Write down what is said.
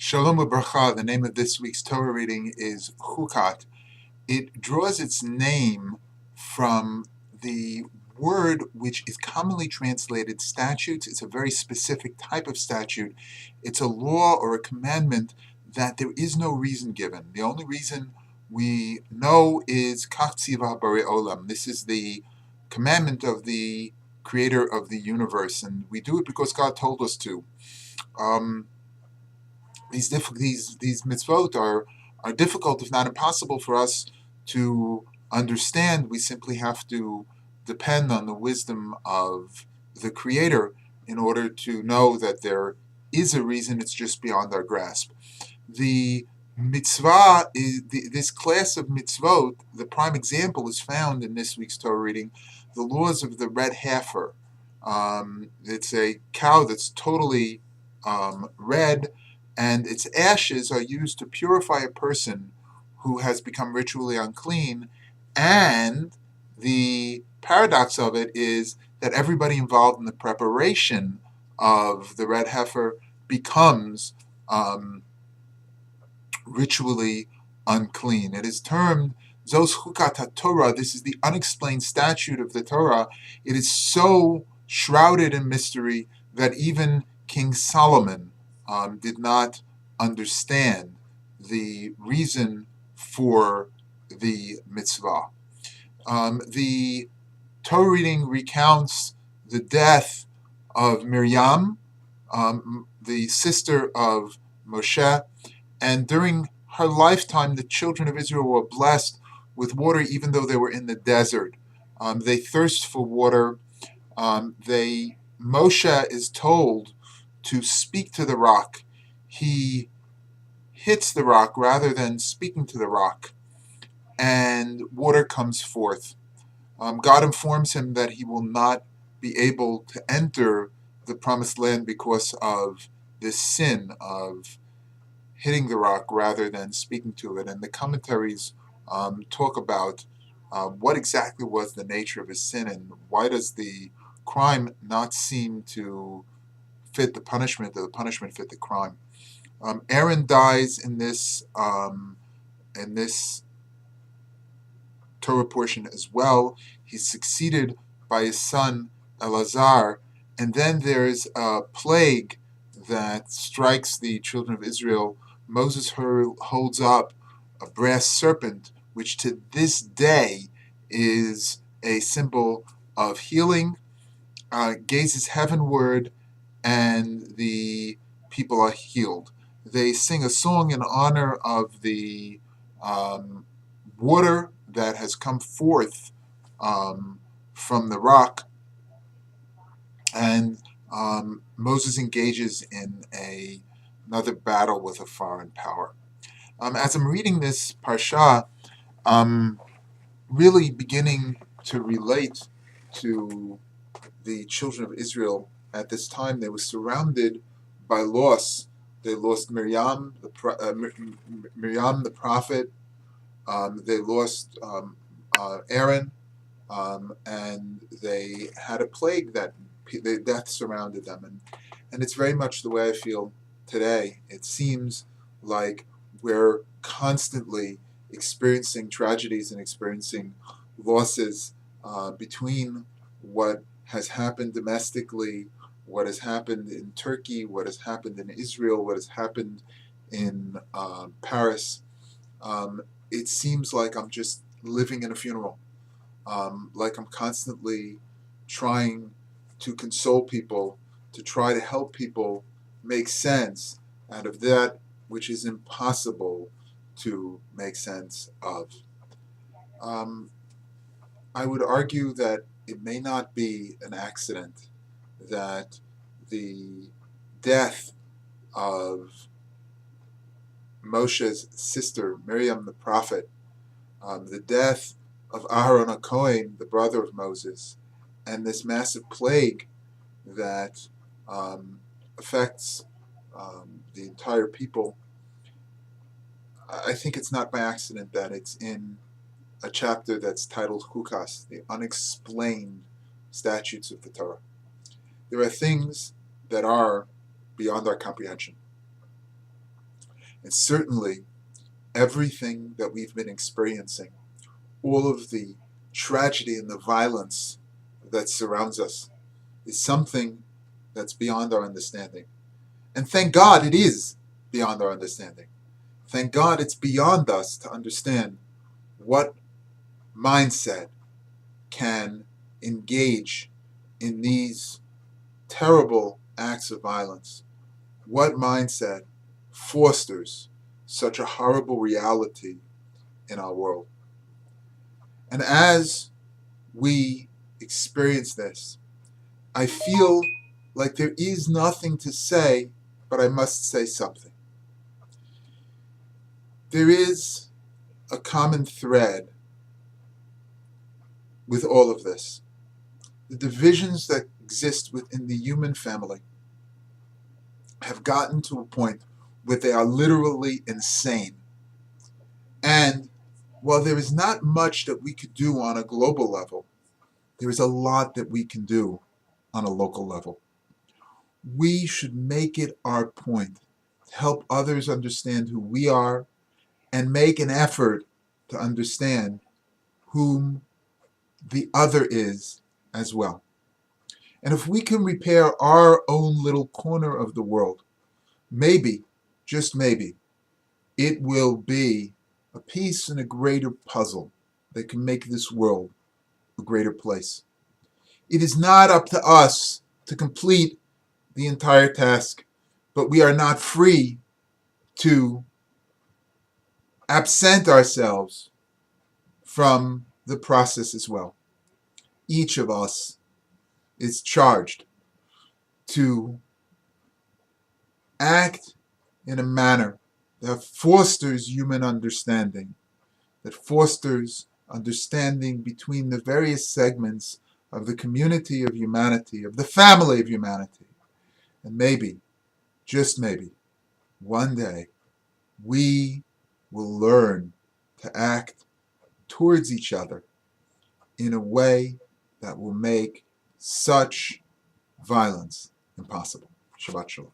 Shalom Ubracha, the name of this week's Torah reading is Chukat. It draws its name from the word which is commonly translated statutes. It's a very specific type of statute. It's a law or a commandment that there is no reason given. The only reason we know is Kach Tziva Barei Olam. This is the commandment of the creator of the universe, and we do it because God told us to. These mitzvot are difficult, if not impossible, for us to understand. We simply have to depend on the wisdom of the Creator in order to know that there is a reason. It's just beyond our grasp. The mitzvah is this class of mitzvot. The prime example is found in this week's Torah reading, the laws of the red heifer. It's a cow that's totally red, and its ashes are used to purify a person who has become ritually unclean. And the paradox of it is that everybody involved in the preparation of the red heifer becomes ritually unclean. It is termed Zos Chukat HaTorah. This is the unexplained statute of the Torah. It is so shrouded in mystery that even King Solomon did not understand the reason for the mitzvah. The Torah reading recounts the death of Miriam, the sister of Moshe, and during her lifetime, the children of Israel were blessed with water even though they were in the desert. They thirst for water. Moshe is told to speak to the rock. He hits the rock rather than speaking to the rock, and water comes forth. God informs him that he will not be able to enter the promised land because of this sin of hitting the rock rather than speaking to it. And the commentaries talk about what exactly was the nature of his sin, and why does the crime not seem to fit the punishment, or the punishment fit the crime. Aaron dies in this Torah portion as well. He's succeeded by his son Elazar, and then there's a plague that strikes the children of Israel. Moses holds up a brass serpent, which to this day is a symbol of healing, gazes heavenward, and the people are healed. They sing a song in honor of the water that has come forth from the rock, and Moses engages in another battle with a foreign power. As I'm reading this parsha, I'm really beginning to relate to the children of Israel at this time. They were surrounded by loss. They lost Miriam, the prophet. They lost Aaron, and they had a plague that death surrounded them. And it's very much the way I feel today. It seems like we're constantly experiencing tragedies and experiencing losses between what has happened domestically, what has happened in Turkey, what has happened in Israel, what has happened in Paris. It seems like I'm just living in a funeral, like I'm constantly trying to console people, to try to help people make sense out of that which is impossible to make sense of. I would argue that it may not be an accident that the death of Moshe's sister, Miriam the prophet, the death of Aharon HaKohen, the brother of Moses, and this massive plague that affects the entire people, I think it's not by accident that it's in a chapter that's titled Chukas, the unexplained statutes of the Torah. There are things that are beyond our comprehension. And certainly everything that we've been experiencing, all of the tragedy and the violence that surrounds us, is something that's beyond our understanding. And thank God it is beyond our understanding. Thank God it's beyond us to understand what mindset can engage in these terrible acts of violence. What mindset fosters such a horrible reality in our world? And as we experience this, I feel like there is nothing to say, but I must say something. There is a common thread with all of this. The divisions that exist within the human family have gotten to a point where they are literally insane. And while there is not much that we could do on a global level, there is a lot that we can do on a local level. We should make it our point to help others understand who we are and make an effort to understand whom the other is as well. And if we can repair our own little corner of the world, maybe, just maybe, it will be a piece in a greater puzzle that can make this world a greater place. It is not up to us to complete the entire task, but we are not free to absent ourselves from the process as well. Each of us is charged to act in a manner that fosters human understanding, that fosters understanding between the various segments of the community of humanity, of the family of humanity. And maybe, just maybe, one day, we will learn to act towards each other in a way that will make such violence impossible. Shabbat Shalom.